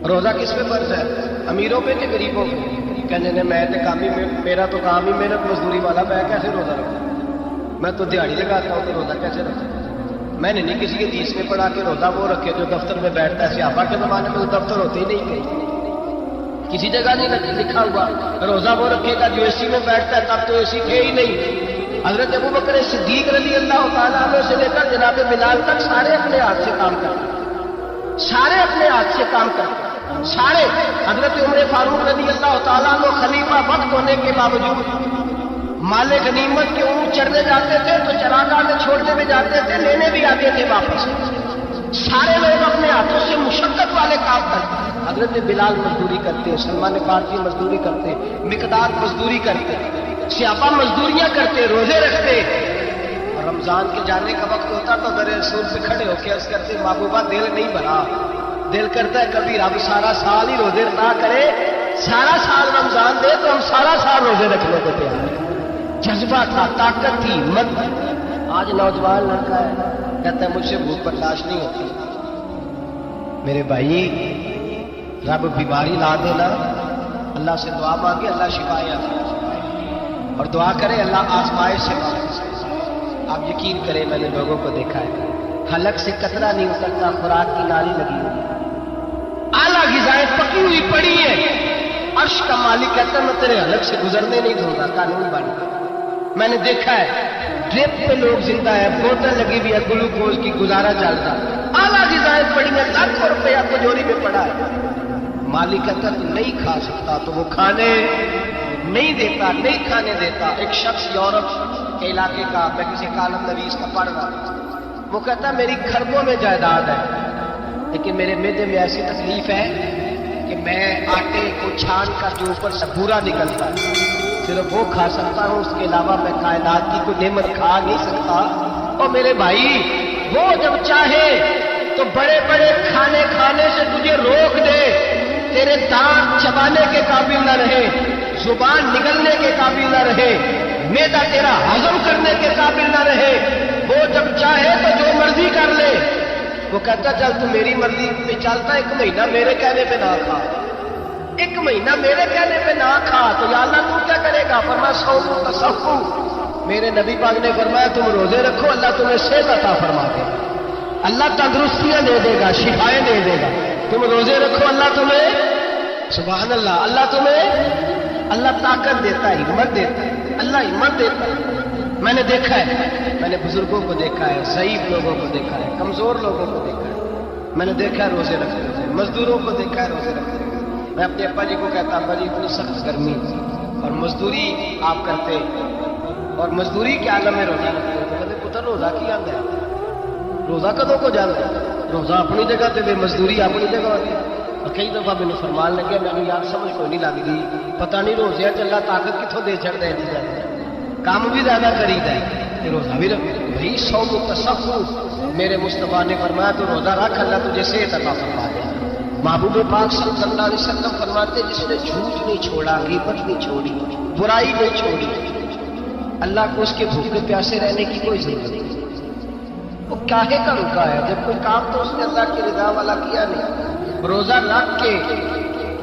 روزہ کس پہ فرض ہے؟ امیروں پہ کہ غریبوں پہ؟ کہنے نے میں تو کام ہی میرا تو کام ہی محنت مزدوری والا، میں کیسے روزہ رکھوں؟ میں تو دیہڑی لگاتا ہوں تو روزہ کیسے رکھوں؟ میں نے نہیں کسی کے حدیث میں پڑھا کہ روزہ وہ رکھے جو دفتر میں بیٹھتا ہے۔ صحابہ کے زمانے میں وہ دفتر ہوتے ہی نہیں تھے، کسی جگہ نہیں لکھا ہوا روزہ وہ رکھے گا جو اے سی میں بیٹھتا ہے، تب تو اے سی تھے ہی نہیں۔ حضرت ابوبکر صدیق رضی اللہ تعالیٰ عنہ سے لے کر جناب بلال تک سارے اپنے ہاتھ سے کام کرتے، سارے اپنے ہاتھ سے کام کرتے، سارے۔ حضرت عمر فاروق رضی اللہ تعالیٰ عنہ خلیفہ وقت ہونے کے باوجود مال غنیمت کے اونٹ چڑھنے جاتے تھے تو چراگاہ میں چھوڑنے میں جاتے تھے، لینے بھی آتے تھے واپس۔ سارے لوگ اپنے ہاتھوں سے مشقت والے کام کرتے۔ حضرت بلال مزدوری کرتے، سلمان فارسی مزدوری کرتے، مقداد مزدوری کرتے، صحابہ مزدوریاں کرتے، روزے رکھتے۔ اور رمضان کے جانے کا وقت ہوتا تو در رسول پہ کھڑے ہو کے عرض کرتے محبوبہ دل نہیں بھرا، دل کرتا ہے کبھی رب سارا سال ہی روزے نہ کرے، سارا سال رمضان دے تو ہم سارا سال روزے رکھنے کو تیار ہیں۔ جذبہ تھا، طاقت تھی، ہمت تھی۔ آج نوجوان لڑکا ہے کہتا ہے مجھ سے بھوک برداشت نہیں ہوتی۔ میرے بھائی رب بیماری لا دینا، اللہ سے دعا مانگے اللہ شفائے عطا، اور دعا کرے اللہ آزمائش سے بچائے۔ آپ یقین کریں میں نے لوگوں کو دیکھا ہے حلق سے قطرہ نہیں اترتا، خوراک کی ناری لگی ہوئی، اعلیٰ غذائیں پکی ہوئی پڑی ہیں، عرش کا مالک کہتا ہے میں تیرے حلق سے گزرنے نہیں دوں گا، قانون بن گیا۔ میں نے دیکھا ہے ڈرپ پہ لوگ زندہ ہے، بوتل لگی ہوئی ہے گلوکوز کی، گزارا چلتا، اعلیٰ غذائیں پڑی ہیں، لاکھوں روپیہ تجوری میں پڑا ہے۔ مالک کہتا تو نہیں کھا سکتا تو وہ کھانے نہیں دیتا، نہیں کھانے دیتا۔ ایک شخص یورپ کے علاقے کا، میں کسی کالم نویس کا پڑھ رہا تھا، وہ کہتا میری کھربوں میں جائیداد ہے لیکن میرے معدے میں ایسی تکلیف ہے کہ میں آٹے کو چھان کر جو اوپر سے بھورا نکلتا ہے صرف وہ کھا سکتا ہوں، اس کے علاوہ میں کائنات کی کوئی نعمت کھا نہیں سکتا۔ اور میرے بھائی وہ جب چاہے تو بڑے بڑے کھانے کھانے سے تجھے روک دے، تیرے دانت چبانے کے قابل نہ رہے، زبان نگلنے کے قابل نہ رہے، معدہ تیرا ہضم کرنے کے قابل نہ رہے، وہ جب چاہے تو جو مرضی کر لے۔ وہ کہتا چل تو میری مرضی پہ چلتا، ایک مہینہ میرے کہنے پہ نہ کھا، ایک مہینہ میرے کہنے پہ نہ کھا تو یا اللہ تو کیا کرے گا؟ فرمایا صوم تصفو، میرے نبی پاک نے فرمایا تم روزے رکھو اللہ تمہیں صحت عطا فرما دے گا، اللہ تندرستیاں دے دے گا، شفائیں دے دے گا۔ تم روزے رکھو اللہ تمہیں، سبحان اللہ، اللہ تمہیں، اللہ طاقت دیتا ہے، ہمت دیتا ہے، اللہ ہمت دیتا ہے۔ میں نے دیکھا ہے، میں نے بزرگوں کو دیکھا ہے، ضعیف لوگوں کو دیکھا ہے، کمزور لوگوں کو دیکھا ہے، میں نے دیکھا ہے روزے رکھتے ہوئے، مزدوروں کو دیکھا ہے روزے رکھتے ہوئے۔ میں اپنے ابا جی کو کہتا ابا جی اتنی سخت گرمی اور مزدوری آپ کرتے اور مزدوری کے عالم میں روزہ رکھتے تو کہتے پتر روزہ کی آتا ہے، روزہ کدوں کو جانا ہے، روزہ اپنی جگہ تے مزدوری اپنی جگہ ہوتی ہے۔ اور کئی دفعہ مجھے فرمان لگے میں نے یار سمجھ کوئی نہیں لگتی، پتہ نہیں روزے اللہ طاقت کتوں دے چڑھ دے دی جاتی ہے، کام بھی زیادہ کری ہے روزہ بھی رکھ بھائی صوم تصفو، میرے مصطفیٰ نے فرمایا تو روزہ رکھ اللہ تجھے صحت عطا فرما دے۔ محبوب پاک صلی اللہ علیہ وسلم فرماتے جس نے جھوٹ نہیں چھوڑا، غیبت نہیں چھوڑی، برائی نہیں چھوڑی، اللہ کو اس کے بھوکے پیاسے رہنے کی کوئی ضرورت نہیں۔ وہ کاہے کا رکا ہے جب کوئی کام تو اس نے اللہ کی رضا والا کیا نہیں۔ روزہ رکھ کے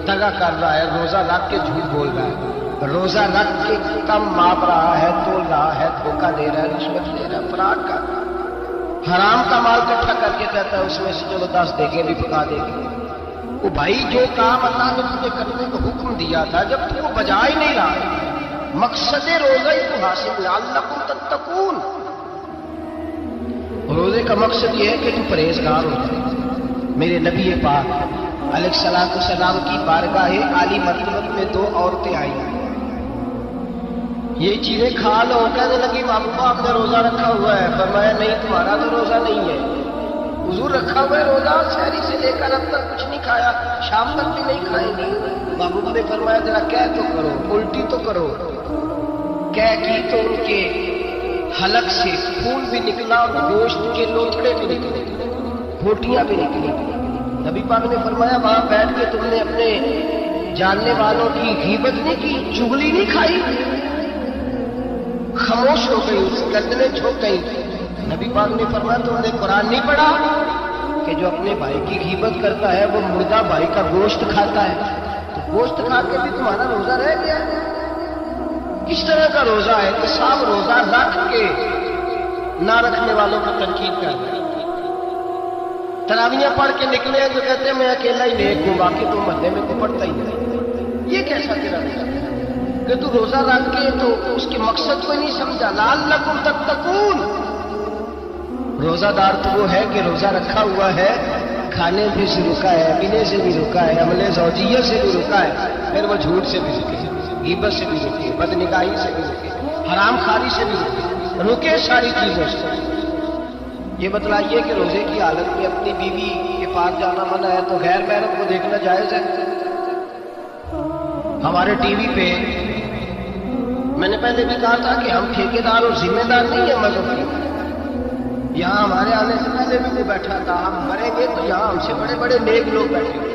دغا کر رہا ہے، روزہ رکھ کے جھوٹ بول رہا ہے، روزہ رکھ کے کم ماپ رہا ہے، تول رہا ہے، دھوکہ دے رہا ہے، رشوت دے رہا ہے، فراڈ کر رہا ہے، حرام کا مال اکٹھا کر کے کہتا ہے اس میں سے چلو 10 دیکھیں بھی پکا دیں گے۔ وہ بھائی جو کام اللہ نے تجھے کرنے کو حکم دیا تھا جب تو وہ بجا ہی نہیں رہا، مقصد روزہ ہی تو حاصل لعلکم تتقون۔ روزے کا مقصد یہ ہے کہ تو پرہیزگار ہو جائے۔ میرے نبی پاک علیہ السلام کی بارگاہ عالی مرتبت میں 2 عورتیں آئی، یہ چیزیں کھا لو، کہنے لگی محبوبہ آپ نے روزہ رکھا ہوا ہے، فرمایا نہیں تمہارا تو روزہ نہیں ہے، حضور رکھا ہوا ہے روزہ، سحری سے لے کر اب تک کچھ نہیں کھایا، شام تک بھی نہیں کھائیں گے۔ محبوب نے فرمایا ذرا کہہ تو کرو، الٹی تو کرو۔ کہہ کی تو ان کے حلق سے خون بھی نکلا اور گوشت کے لوتھڑے بھی نکلے، بوٹیاں بھی نکلی۔ نبی پاک نے فرمایا وہاں بیٹھ کے تم نے اپنے جاننے والوں کی غیبت نہیں کی، چغلی نہیں کھائی؟ خاموش ہو گئی، اس گردنیں جھک گئی۔ نبی پاک نے فرمایا تم نے قرآن نہیں پڑھا؟ کہ جو اپنے بھائی کی غیبت کرتا ہے وہ مردہ بھائی کا گوشت کھاتا ہے، تو گوشت کھا کے بھی تمہارا روزہ رہ گیا؟ کس طرح کا روزہ ہے کہ صاحب روزہ رکھ کے نہ رکھنے والوں کو تنقید کر رہے ہیں؟ تراویاں پڑھ کے نکلے ہیں تو کہتے ہیں میں اکیلا ہی نیک ہوں، باقی تو محلے میں تو پڑھتا ہی نہیں۔ یہ کیسا تیرا روزہ کہ تو روزہ رکھ کے تو اس کے مقصد کو نہیں سمجھا؟ لعلکم تتقون۔ روزہ دار تو وہ ہے کہ روزہ رکھا ہوا ہے، کھانے بھی سے رکا ہے، پینے سے بھی رکا ہے، عمل زوجیہ سے بھی رکا ہے، پھر وہ جھوٹ سے بھی رکے، غیبت سے بھی رکے، بدنگاہی سے بھی رکے، حرام خواری سے بھی رکے ساری چیزوں سے۔ یہ بتلائیے کہ روزے کی حالت میں اپنی بیوی کے پاس جانا منع ہے تو غیر محرم کو دیکھنا جائز ہے؟ ہمارے ٹی وی پہ میں نے پہلے بھی کہا تھا کہ ہم ٹھیکیدار اور ذمہ دار نہیں ہیں مذہب کے۔ یہاں ہمارے آنے سے پہلے بھی کوئی بیٹھا تھا، ہم مریں گے تو یہاں ہم سے بڑے بڑے نیک لوگ بیٹھے ہیں،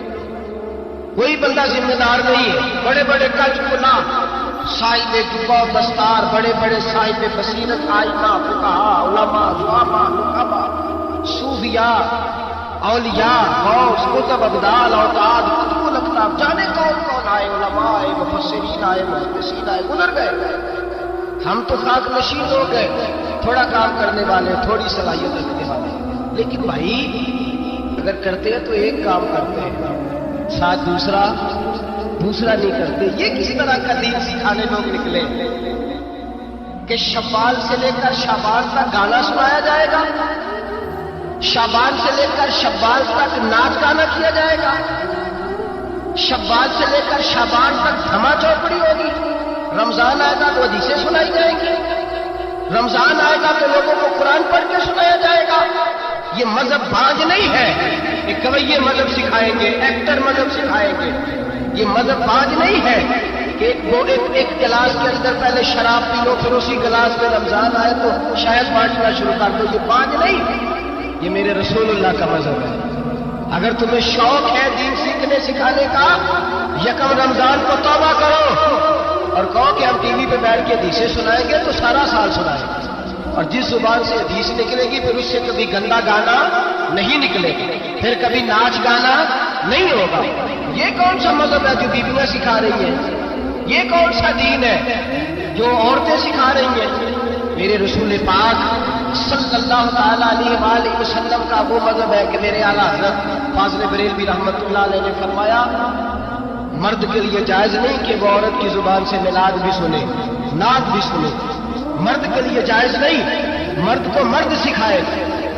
کوئی بندہ ذمہ دار نہیں ہے۔ بڑے بڑے کچ کلا صاحب جبہ و دستار، بڑے بڑے صاحب بصیرت، آئمہ، فقہا، علماء، زعماء، نقباء، صوفیاء، اولیاء، غوث، قطب، ابدال، اوتاد، قطب الاقطاب، جانے کون کون آئے، علماء آئے، مفسرین آئے، محدثین آئے، گزر گئے۔ ہم تو خاک نشین ہو گئے، تھوڑا کام کرنے والے، تھوڑی صلاحیت رکھنے والے۔ لیکن بھائی اگر کرتے ہیں تو ایک کام کرتے ہیں، ساتھ دوسرا نہیں کرتے۔ یہ کسی طرح کا دین سکھانے لوگ نکلے کہ شوال سے لے کر شعبان تک گانا سنایا جائے گا، شعبان سے لے کر شوال تک ناچ گانا کیا جائے گا، شوال سے لے کر شعبان تک دھما چوپڑی ہوگی، رمضان آئے گا تو حدیثیں سنائی جائیں گی، رمضان آئے گا تو لوگوں کو قرآن پڑھ کے سنایا جائے گا۔ یہ مذہب باز نہیں ہے کہ کوئی مذہب سکھائیں گے، ایکٹر مذہب سکھائیں گے۔ یہ مذہب باز نہیں ہے کہ ایک گلاس کے اندر پہلے شراب پی لو، پھر اسی گلاس میں رمضان آئے تو شاید بانٹنا شروع کر دو۔ یہ باز نہیں، یہ میرے رسول اللہ کا مذہب ہے۔ اگر تمہیں شوق ہے دین سیکھنے سکھانے کا، یکم رمضان کو توبہ کرو اور کہو کہ ہم ٹی وی پہ بیٹھ کے حدیثیں سنائیں گے تو سارا سال سنائیں گے، اور جس زبان سے حدیث نکلے گی پھر اس سے کبھی گندا گانا نہیں نکلے گا، پھر کبھی ناچ گانا نہیں ہوگا۔ یہ کون سا مذہب ہے جو بیویاں سکھا رہی ہیں؟ یہ کون سا دین ہے جو عورتیں سکھا رہی ہیں؟ میرے رسول پاک صلی اللہ تعالی علیہ وآلہ وسلم کا وہ مذہب ہے کہ میرے اعلیٰ حضرت فاضل بریلوی رحمۃ اللہ علیہ نے فرمایا مرد کے لیے جائز نہیں کہ وہ عورت کی زبان سے میلاد بھی سنے، نعت بھی سنے۔ مرد کے لیے جائز نہیں، مرد کو مرد سکھائے،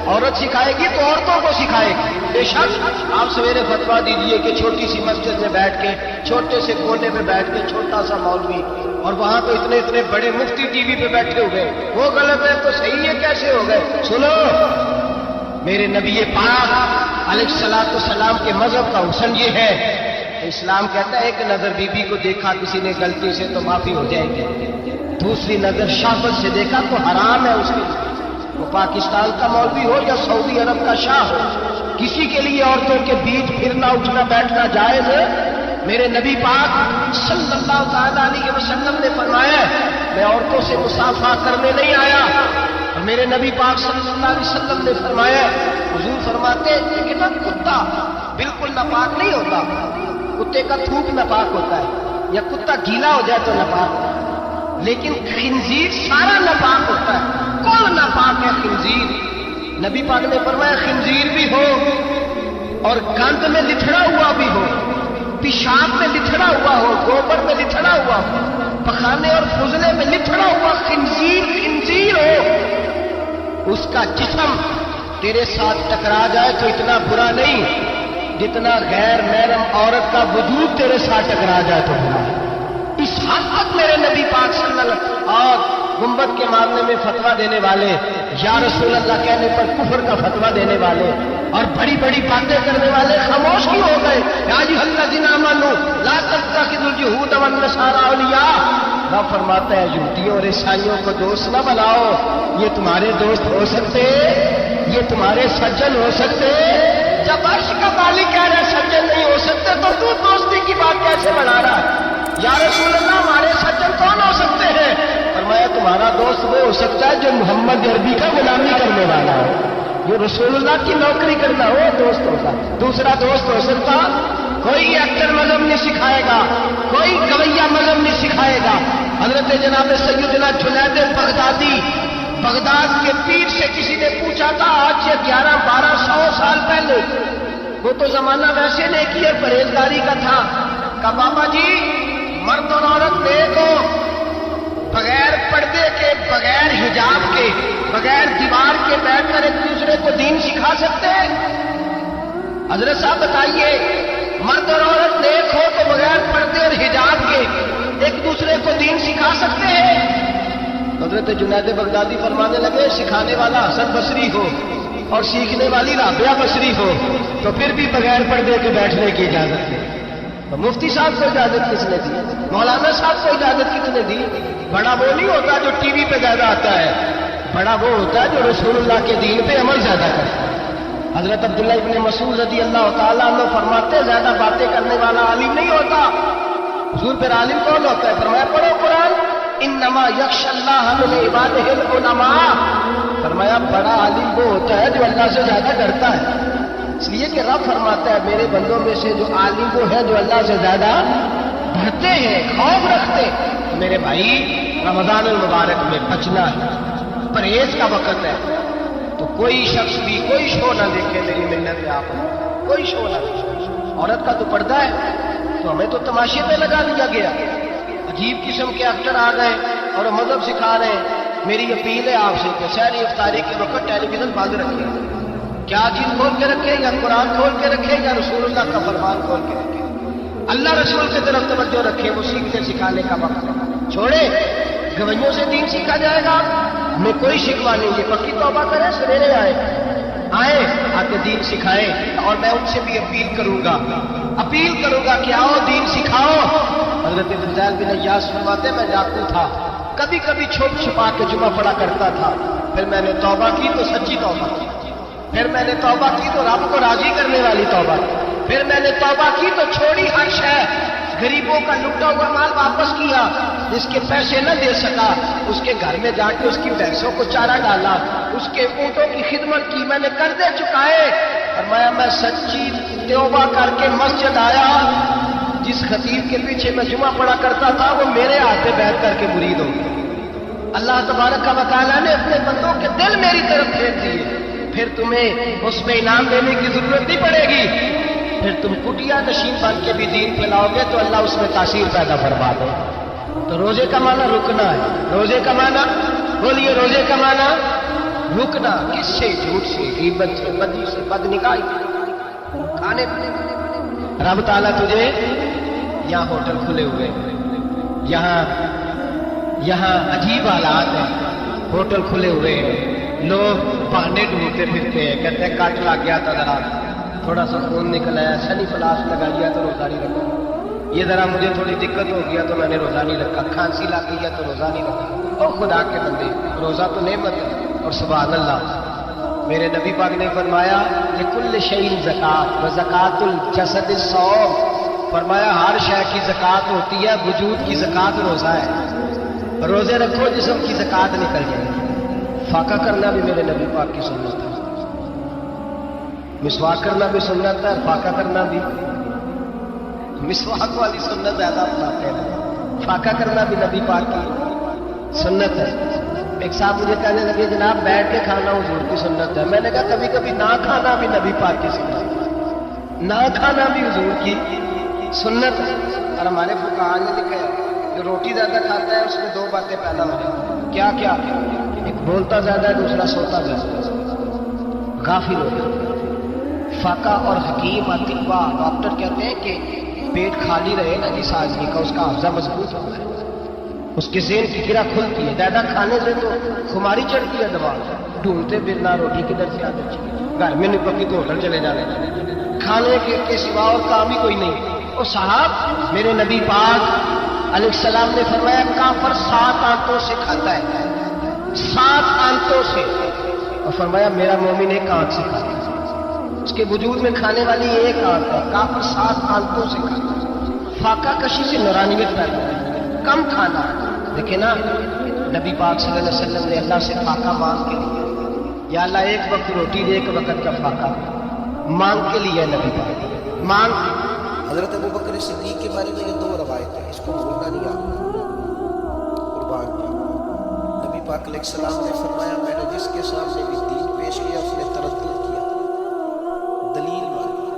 عورت سکھائے گی تو عورتوں کو سکھائے گی۔ بے شک آپ سویرے فتویٰ دیجیے کہ چھوٹی سی مسجد میں بیٹھ کے، چھوٹے سے کونے میں بیٹھ کے چھوٹا سا مولوی، اور وہاں تو اتنے بڑے مفتی ٹی وی پہ بیٹھے ہوئے، وہ غلط ہے تو صحیح ہے کیسے ہو گئے؟ سنو، میرے نبی پاک علیہ الصلوۃ والسلام کے مذہب کا حسن یہ ہے، اسلام کہتا ہے ایک نظر بی بی کو دیکھا کسی نے غلطی سے تو معافی ہو جائے گی، دوسری نظر شہوت سے دیکھا تو حرام ہے اس کے لیے، وہ پاکستان کا مولوی ہو یا سعودی عرب کا شاہ ہو، کسی کے لیے عورتوں کے بیچ پھرنا اٹھنا بیٹھنا جائز ہے۔ میرے نبی پاک صلی اللہ تعالی علیہ وسلم نے فرمایا میں عورتوں سے مصافحہ کرنے نہیں آیا، اور میرے نبی پاک صلی اللہ علیہ وسلم نے فرمایا، حضور فرماتے ہیں کہ کتا بالکل ناپاک نہیں ہوتا، کتے کا تھوک ناپاک ہوتا ہے، یا کتا گیلا ہو جائے تو ناپاک ہوتا ہے، لیکن خنزیر سارا ناپاک ہوتا ہے۔ کون ناپاک ہے؟ خنزیر۔ نبی پاک نے فرمایا خنزیر بھی ہو اور گند میں لتھڑا ہوا بھی ہو، پیشاب میں لتھڑا ہوا ہو، گوبر میں لتھڑا ہوا ہو، پخانے اور فضلے میں لتھڑا ہوا خنزیر ہو، اس کا جسم تیرے ساتھ ٹکرا جائے تو اتنا برا نہیں جتنا غیر محرم عورت کا وجود تیرے ساتھ ٹکرا جائے تو برا ہے۔ اس حد تک میرے نبی پاک صلی اللہ علیہ وسلم اور گنبد کے معاملے میں فتویٰ دینے والے، یا رسول اللہ کہنے پر کفر کا فتویٰ دینے والے اور بڑی بڑی باتیں کرنے والے خاموش کیوں ہو گئے؟ یا ایھا الذین آمنوا لا تتخذوا اليہود والنصارى اولیاء، اللہ فرماتا ہے یہودیوں اور عیسائیوں کو دوست نہ بناؤ، یہ تمہارے دوست ہو سکتے، یہ تمہارے سجن ہو سکتے۔ جب عرش کا مالک کہہ رہا ہے سجن نہیں ہو سکتے تو دوستی کی بات کیسے بنا رہا ہے؟ یا رسول اللہ ہمارے سجن کون ہو سکتے ہیں؟ فرمایا تمہارا دوست وہ ہو سکتا ہے جو محمد عربی کا غلامی کرنے والا ہو، جو رسول اللہ کی نوکری کرنا وہ دوست ہوگا، دوسرا دوست ہو سکتا؟ کوئی ایکٹر مذہب نہیں سکھائے گا، کوئی گویا مذہب نہیں سکھائے گا۔ حضرت جناب سیدنا جنید بغدادی، بغداد کے پیر سے کسی نے پوچھا تھا آج سے 1100-1200 سال پہلے، وہ تو زمانہ ویسے نہیں کیا پرہیزگاری کا تھا، کہا بابا جی مرد اور عورت نیک ہو، بغیر پردے کے، بغیر حجاب کے، بغیر دیوار کے بیٹھ کر ایک دوسرے کو دین سکھا سکتے ہیں؟ حضرت صاحب بتائیے، مرد اور عورت نیک ہو تو بغیر پردے اور حجاب کے ایک دوسرے کو دین سکھا سکتے ہیں؟ حضرت جنید بغدادی فرمانے لگے سکھانے والا حسن بصری ہو اور سیکھنے والی رابعہ بصری ہو تو پھر بھی بغیر پردے کے بیٹھنے کی اجازت ہے۔ تو مفتی صاحب کو اجازت کس نے دی؟ مولانا صاحب کو اجازت کس نے دی؟ بڑا وہ نہیں ہوتا جو ٹی وی پہ زیادہ آتا ہے، بڑا وہ ہوتا ہے جو رسول اللہ کے دین پہ عمل زیادہ کرتا ہے۔ حضرت عبداللہ ابن مسعود رضی اللہ تعالیٰ عنہ فرماتے زیادہ باتیں کرنے والا عالم نہیں ہوتا۔ حضور پھر عالم کون ہوتا ہے؟ فرمایا پڑھو قرآن، انما یخشی اللہ من عبادہ العلماء، فرمایا بڑا عالم وہ ہوتا ہے جو اللہ سے زیادہ ڈرتا ہے، اس لیے کہ رب فرماتا ہے میرے بندوں میں سے جو عالم وہ ہے جو اللہ سے زیادہ ڈرتے ہیں، خوف رکھتے ہیں۔ میرے بھائی رمضان المبارک میں بچنا ہے، پرہیز کا وقت ہے، تو کوئی شخص بھی کوئی شو نہ دیکھے، میری منت ہے آپ کو، کوئی شو نہ دیکھے۔ عورت کا تو پردہ ہے تو ہمیں تو تماشے پہ لگا دیا گیا، عجیب قسم کے ایکٹر آ گئے اور مذہب سکھا رہے ہیں۔ میری اپیل ہے آپ سے کہ سحری افطاری کے وقت ٹیلی ویژن بند رکھیں، کیا چیز کھول کے رکھیں، یا قرآن کھول کے رکھیں یا رسول اللہ کا فرمان کھول کے رکھیں، اللہ رسول کی طرف توجہ رکھیں، وہ سیکھنے سکھانے کا وقت ہے۔ چھوڑے گویوں سے دین سیکھا جائے گا، ہمیں کوئی شکوا نہیں ہے، پکی توبہ کریں، سویرے آئے آ کے دین سکھائیں، اور میں ان سے بھی اپیل کروں گا کہ آؤ دین سکھاؤ۔ حضرت فضیل بن عیاض فرماتے میں ڈاکو تھا، کبھی کبھی چھپ چھپا کے جمعہ پڑھا کرتا تھا، پھر میں نے توبہ کی تو سچی توبہ کی، پھر میں نے توبہ کی تو رب کو راضی کرنے والی توبہ کی، پھر میں نے توبہ کی تو چھوڑی ہر شے، غریبوں کا لوٹا ہوا مال واپس کیا، جس کے پیسے نہ دے سکا اس کے گھر میں جا کے اس کی بھینسوں کو چارہ ڈالا، اس کے اونٹوں کی خدمت کی، میں نے قرضے چکائے۔ فرمایا میں سچی توبہ کر کے مسجد آیا، جس خطیب کے پیچھے میں جمعہ پڑھا کرتا تھا وہ میرے ہاتھ پہ بیٹھ کر کے مرید ہو گیا۔ اللہ تبارک و تعالیٰ نے اپنے بندوں کے دل میری طرف پھیر دیے، پھر تمہیں اس پہ انعام دینے کی ضرورت نہیں پڑے گی، پھر تم کٹیا نشین بن کے بھی دین پھیلاؤ گے تو اللہ اس میں تاثیر پیدا فرما دے۔ تو روزے کا معنی رکنا ہے، روزے کا معنی بولیے، روزے کا معنی رکنا، کس سے؟ جھوٹ سے، غیبت سے، بدی سے، بد نگاہی، کھانے پینے۔ رب تعالیٰ تجھے یہاں ہوٹل کھلے ہوئے، یہاں عجیب حالات ہیں، ہوٹل کھلے ہوئے ہیں، لوگ بہانے ڈھونڈتے پھرتے ہیں، کہتے ہیں کٹ لگ گیا تھا ذرا، تھوڑا سا خون نکل آیا، سنی فلاسک لگا لیا تو روزہ نہیں رکھا، یہ ذرا مجھے تھوڑی دقت ہو گیا تو میں نے روزہ نہیں رکھا، کھانسی لگ گئی تو روزہ نہیں رکھا۔ او خدا کے بندے، روزہ تو نعمت ہے، اور سبحان اللہ میرے نبی پاک نے فرمایا لکل شیء زکات و زکات الجسد الصوم، فرمایا ہر شے کی زکات ہوتی ہے، وجود کی زکات روزہ ہے، روزے رکھو جسم کی زکات نکل جائے۔ فاقہ کرنا بھی میرے نبی پاک کی سنت ہے، مسواک کرنا بھی سنت ہے، فاقہ کرنا بھی، مسواک والی سنت زیادہ اپناتے ہیں، فاقہ کرنا بھی نبی پاک کی سنت ہے۔ ایک صاحب مجھے کہنے لگے جناب بیٹھ کے کھانا حضور کی سنت ہے، میں نے کہا کبھی کبھی نہ کھانا بھی نبی پاک کی سنت ہے، نہ کھانا بھی حضور کی سنت ہے۔ اور ہمارے فقہاء نے لکھا ہے جو روٹی زیادہ کھاتا ہے اس میں دو باتیں پیدا ہو جاتی ہیں، کیا کیا؟ ایک بولتا زیادہ ہے، دوسرا سوتا زیادہ ہے، غافل ہو جاتا ہے۔ فقہ اور حکیم اطباء ڈاکٹر کہتے ہیں کہ پیٹ خالی رہے نا جس آدمی کا، اس کا حافظہ مضبوط ہوتا ہے، اس کے ذہن کی گرہ کھلتی ہے، زیادہ کھانے سے تو خماری چڑھتی ہے، دماغ ڈھونڈتے پھرنا روٹی کدھر سے آتی، گھر میں نہیں پکی تو ہوٹل چلے جانے، کھانے کے سوا اور کام ہی کوئی نہیں۔ اور صاحب میرے نبی پاک علیہ السلام نے فرمایا کافر 7 آنتوں سے کھاتا ہے، 7 آنتوں سے، اور فرمایا میرا مومن 1 آنت سے کھاتا ہے، اس کے وجود میں کھانے والی 1 آنت ہے، کافر 7 آنتوں سے کھاتا ہے۔ فاقہ کشی سے نورانیت پیدا ہے، کم کھانا، لیکن نا نبی پاک صلی اللہ علیہ وسلم نے اللہ سے فاقہ مانگ کے لیا، یا اللہ ایک وقت روٹی دے، ایک وقت کا فاقہ مانگ کے لیے نبی پاک مانگ۔ حضرت ابوبکر صدیق کے بارے میں یہ دو روایتیں، اس کو بھولنا نہیں آپ قربان جاؤں۔ نبی پاک علیہ السلام نے فرمایا میں نے جس کے سامنے بھی دین پیش کیا اس نے تردد کیا، دلیل مانگی۔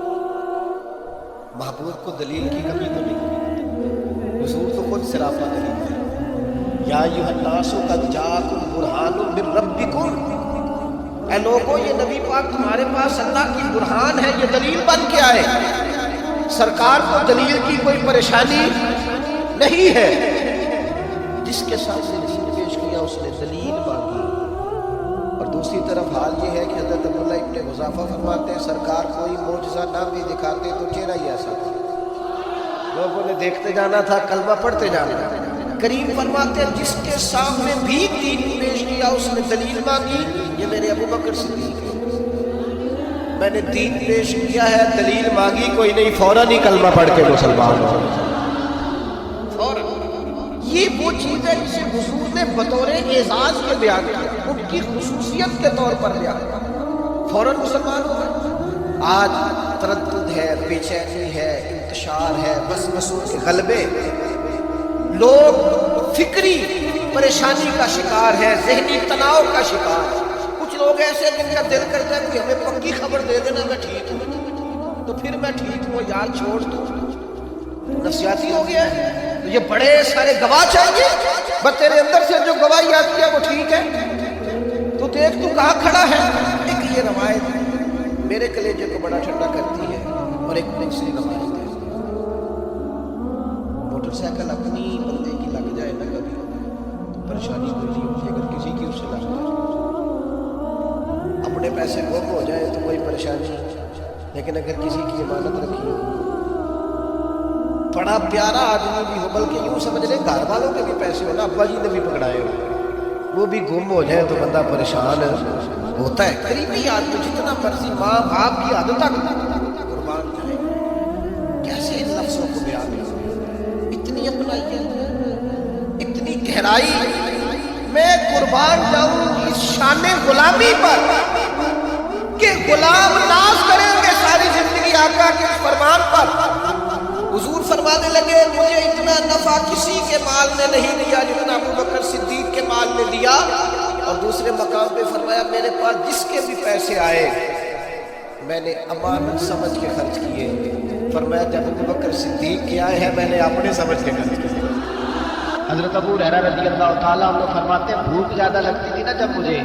محبوب کو دلیل کی کمی تو نہیں، حضور تو خود سراپا دلیل ہے۔ یا ایھا الناس قد جاءکم برہان من ربکم، اے لوگوں یہ نبی پاک تمہارے پاس اللہ کی برہان ہے، یہ دلیل بن کے آئے۔ سرکار کو دلیل کی کوئی پریشانی نہیں ہے، جس کے ساتھ سے دین پیش کیا اس نے دلیل مانگی۔ اور دوسری طرف حال یہ ہے کہ حضرت عبداللہ ابن حذیفہ فرماتے ہیں سرکار کوئی معجزہ نہ بھی دکھاتے تو چہرہ ہی ایسا تھا، لوگوں نے دیکھتے جانا تھا، کلمہ پڑھتے جانا تھا۔ کریم فرماتے ہیں جس کے سامنے بھی دین پیش کیا اس نے دلیل مانگی، یہ میرے ابوبکر صدیق ہے۔ میں نے دین پیش کیا ہے، دلیل مانگی کوئی نہیں، فوراً ہی کلمہ پڑھ کے مسلمان ہو فوراً۔ یہ وہ چیز ہے جسے حضور نے بطور اعزاز کے بیان کیا، ان کی خصوصیت کے طور پر بیان کیا، فوراً مسلمان ہو گئے۔ آج تردد ہے، بے چینی ہے، انتشار ہے، وسوسوں کے غلبے، لوگ فکری پریشانی کا شکار ہے، ذہنی تناؤ کا شکار ہے۔ کچھ لوگ ایسے جن کا دل کرتا ہے کہ ہمیں پکی خبر دے دینا میں ٹھیک ہوں، تو پھر میں ٹھیک ہوں یار چھوڑ دوں، نفسیاتی ہو گیا ہے۔ تو یہ بڑے سارے گواہ چاہیے، بس تیرے اندر سے جو گواہی آتی ہے وہ ٹھیک ہے، تو دیکھ تو کہاں کھڑا ہے۔ ایک یہ روایت میرے کلیجے کو بڑا ٹھنڈا کرتی ہے، اور ایک دوسری روایت ہے موٹر سائیکل اپنی بندے کی لگ جائے نا کبھی تو پریشانی کوئی نہیں ہوتی، اگر کسی کی اس سے لگ جائے اپنے پیسے گم ہو جائے تو کوئی پریشانی نہیں، لیکن اگر کسی کی امانت رکھی ہو، بڑا پیارا آدمی بھی ہو، بلکہ یوں سمجھ لیں گھر والوں کے بھی پیسے ہو نا، ابا جی نے بھی پکڑائے ہو، وہ بھی گم ہو جائے تو بندہ پریشان ہوتا ہے۔ قریبی آدمی جتنا مرضی ماں باپ کی حد تک قربان جائے، کیسے ان لفظوں کو بیان کریں، اتنی اپنائیت، اتنی گہرائی، میں قربان جاؤں اس شان غلامی پر کہ غلام ناز کریں گے ساری زندگی آقا کے اس فرمان پر۔ حضور فرمانے لگے مجھے اتنا نفع کسی کے مال نے نہیں دیا جتنا ابوبکر صدیق کے مال نے دیا، اور دوسرے مقام پہ فرمایا میرے پاس جس کے بھی پیسے آئے میں نے امانت سمجھ کے خرچ کیے، فرمایا جب ابوبکر صدیق کے آئے ہیں میں نے اپنے سمجھ کے خرچ کیے۔ حضرت ابو ہریرہ رضی اللہ تعالیٰ عنہ فرماتے ہیں بھوک زیادہ لگتی تھی نا جب مجھے،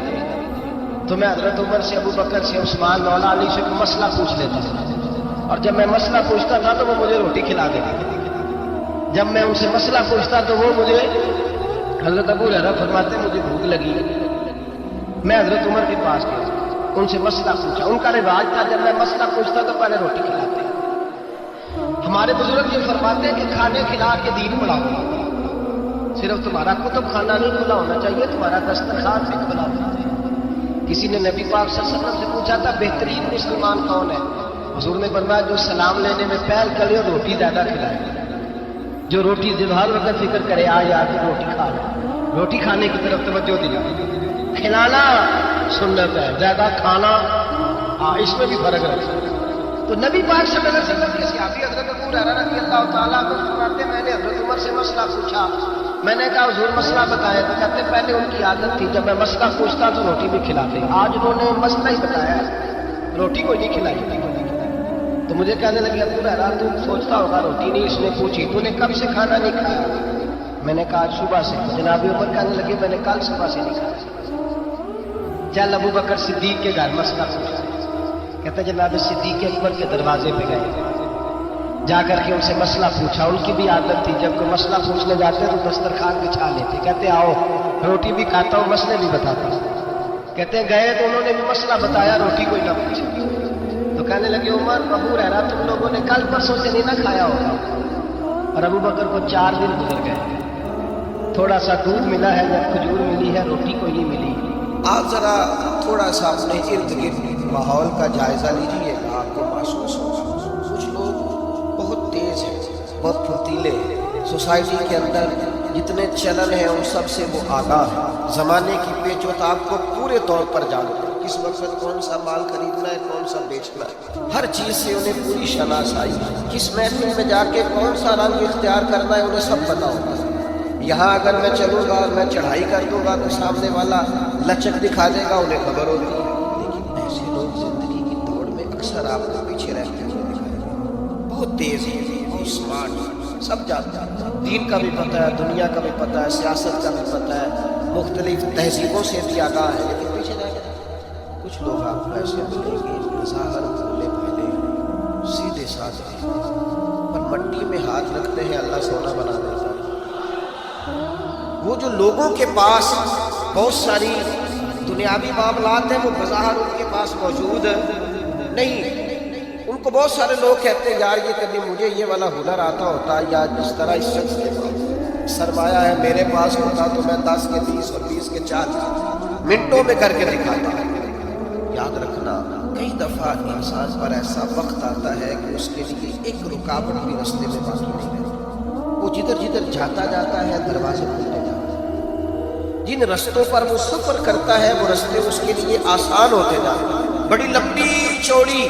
تو میں حضرت عمر سے، ابو بکر سے، عثمان، مولا علی سے مسئلہ پوچھ لیتا تھا، اور جب میں مسئلہ پوچھتا تھا تو وہ مجھے روٹی کھلا دیتے تھے۔ جب میں ان سے مسئلہ پوچھتا تو وہ مجھے، حضرت ابو ہریرہ فرماتے ہیں مجھے بھوک لگی، میں حضرت عمر کے پاس گیا، ان سے مسئلہ پوچھا، ان کا رواج تھا جب میں مسئلہ پوچھتا تو پہلے روٹی کھلاتے۔ ہمارے بزرگ یہ فرماتے ہیں کہ کھانے کھلا کے دین پڑھاؤ، صرف تمہارا کتب خانہ نہیں کھلا ہونا چاہیے، تمہارا دسترخوان بھی کھلا ہونا چاہیے۔ کسی نے نبی پاک صلی اللہ علیہ وسلم سے پوچھا تھا بہترین مسلمان کون ہے؟ حضور نے فرمایا جو سلام لینے میں پہل کرے اور روٹی زیادہ کھلائے، جو روٹی ہر وقت فکر کرے آ یار تو روٹی کھا لے، روٹی کھانے کی طرف توجہ دیا۔ کھلانا سنت ہے، زیادہ کھانا اس میں بھی فرق رکھتا ہے۔ تو نبی پاک صلی اللہ علیہ وسلم کے صحابی حضرت ابو ہریرہ رضی اللہ تعالیٰ عنہ فرماتے ہیں میں نے حضرت عمر سے مسئلہ پوچھا، میں نے کہا حضور مسئلہ بتایا، تو کہتے پہلے ان کی عادت تھی جب میں مسئلہ پوچھتا تو روٹی بھی کھلاتے، آج انہوں نے مسئلہ ہی بتایا روٹی کو نہیں کھلائی۔ تو مجھے کہنے لگے ابو ہریرہ تو سوچتا ہوگا روٹی نہیں اس نے پوچھی، تو نے کب سے کھانا نہیں کھایا؟ میں نے کہا صبح سے۔ جناب عمر کہنے لگے میں نے کل صبح سے نہیں کھایا۔ چل ابو بکر صدیق کے گھر مسئلہ پوچھا، کہتے جناب صدیق اکبر کے دروازے پہ گئے، جا کر کے ان سے مسئلہ پوچھا۔ ان کی بھی عادت تھی جب کوئی مسئلہ پوچھنے جاتے تو دسترخوان بچھا لیتے، کہتے آؤ روٹی بھی کھاتا ہوں مسئلے بھی بتاتا ہوں۔ کہتے گئے تو انہوں نے بھی مسئلہ بتایا، روٹی کوئی نہ پوچھی۔ تو کہنے لگے عمر ابو ہریرہ تم لوگوں نے کل پرسوں سے نہیں نہ کھایا ہوگا، اور ابو بکر کو 4 دن گزر گئے، تھوڑا سا دودھ ملا ہے یا کھجور ملی ہے، روٹی کوئی نہیں ملی۔ آپ ذرا تھوڑا سا اپنے ارد گرد ماحول کا جائزہ لیجیے گا، آپ کو محسوس ہوگا کچھ لوگ بہت تیز ہیں، بہت پھرتیلے ہیں، سوسائٹی کے اندر جتنے چلن ہیں ان سب سے وہ آگاہ ہے، زمانے کی پیچ و تاب کو پورے طور پر جانتے ہیں۔ کس وقت کون سا مال خریدنا ہے، کون سا بیچنا ہے، ہر چیز سے انہیں پوری شناسائی، کس محفل میں جا کے کون سا رنگ اختیار کرنا ہے انہیں سب پتا ہوتا ہے۔ یہاں اگر میں چلوں گا، میں چڑھائی کر دوں گا تو سامنے والا لچک دکھا دے گا، انہیں خبر ہوتی ہے۔ لیکن ایسے لوگ زندگی کی دوڑ میں اکثر آپ کو پیچھے رہتے ہوئے دکھائیں گے، بہت تیز ہے، بہت اسمارٹ، سب جانتا ہے، دین کا بھی پتہ ہے، دنیا کا بھی پتہ ہے، سیاست کا بھی پتہ ہے، مختلف تہذیبوں سے بھی آگاہ ہے، لیکن پیچھے رہ گئے۔ کچھ لوگ آپ کو ایسے ملیں گے بظاہر بھولے بھالے، سیدھے سادھے، پر مٹی میں ہاتھ رکھتے ہیں اللہ سونا بنا دیتا ہے۔ وہ جو لوگوں کے پاس بہت ساری دنیاوی معاملات ہیں وہ بظاہر ان کے پاس موجود نہیں، ان کو بہت سارے لوگ کہتے ہیں یار یہ کبھی مجھے یہ والا ہنر آتا ہوتا، یا جس طرح اس شخص کے پاس سرمایہ ہے میرے پاس ہوتا تو میں 10 کے 20 اور 20 کے 40 منٹوں میں کر کے دکھاتا۔ یاد رکھنا کئی دفعہ انسان پر ایسا وقت آتا ہے کہ اس کے لیے ایک رکاوٹ بھی رستے میں باقی نہیں رہتی، وہ جدھر جدھر جاتا ہے دروازے کھلتے جاتے ہیں، جن رستوں پر وہ سفر کرتا ہے وہ رستے اس کے لیے آسان ہوتے جاتے ہیں۔ بڑی لمبی چوڑی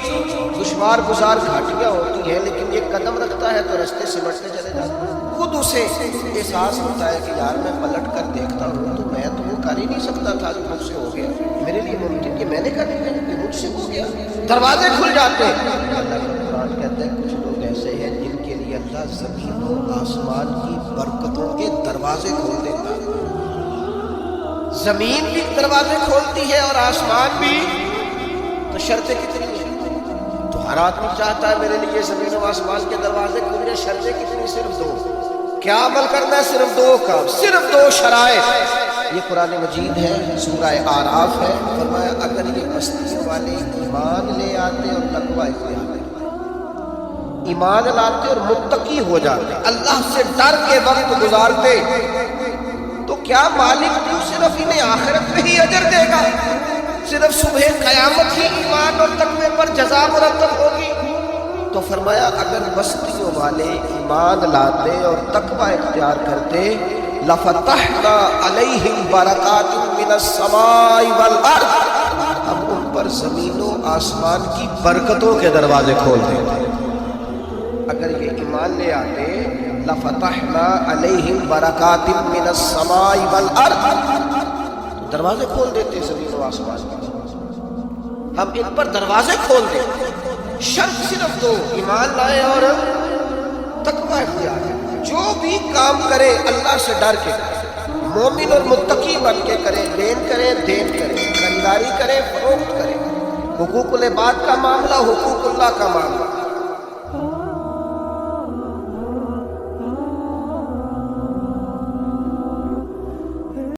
دشوار گزار گھاٹیاں ہوتی ہیں، لیکن یہ قدم رکھتا ہے تو رستے سمٹتے چلے جاتے ہیں۔ خود اسے احساس ہوتا ہے کہ یار میں پلٹ کر دیکھتا ہوں تو میں تو وہ کر ہی نہیں سکتا تھا جو مجھ سے ہو گیا، میرے لیے ممکن کہ میں نے کر لیا کہ مجھ سے ہو گیا، دروازے کھل جاتے ہیں۔ اللہ کا قرآن کہتا ہے کچھ لوگ ایسے ہیں جن کے لیے اللہ زمین و آسمان کی برکتوں کے دروازے کھول دیتا ہے، زمین بھی دروازے کھولتی ہے اور آسمان بھی، تو شرطیں کتنی ہیں؟ تو ہر آدمی چاہتا ہے میرے لیے زمین و آسمان کے دروازے کھل جائے، شرطیں کتنی؟ صرف 2۔ کیا عمل کرنا ہے؟ صرف 2 کام، صرف 2 شرائط۔ یہ قرآن مجید ہے، سورہ اعراف ہے، فرمایا اگر یہ بستیوں والے ایمان لے آتے اور تقوی اختیار کرتے، ایمان لاتے اور متقی ہو جاتے، اللہ سے ڈر کے وقت گزارتے، تو کیا مالک تو صرف انہیں آخرت میں ہی اجر دے گا؟ صرف صبح قیامت ہی ایمان اور تقوی پر جزا مرتب ہوگی؟ تو فرمایا اگر بستیوں والے ایمان لاتے اور تقوی اختیار کرتے لفتحنا علیہم برکات من السماء والارض، ہم ان پر زمین و آسمان کی برکتوں کے دروازے کھول دیتے۔ اگر یہ ایمان لے آتے لفتحنا علیہم برکات من السماء والارض، دروازے کھول دیتے زمین و آسمان کے، ہم ان پر دروازے کھول دیتے۔ شرط صرف 2، ایمان لائے اور تقوی اختیار کرے۔ جو بھی کام کرے اللہ سے ڈر کے کرے، مومن اور متقی بن کے کرے، لین کرے دین کرے، خریداری کرے فروخت کرے، حقوق العباد کا معاملہ، حقوق اللہ کا معاملہ،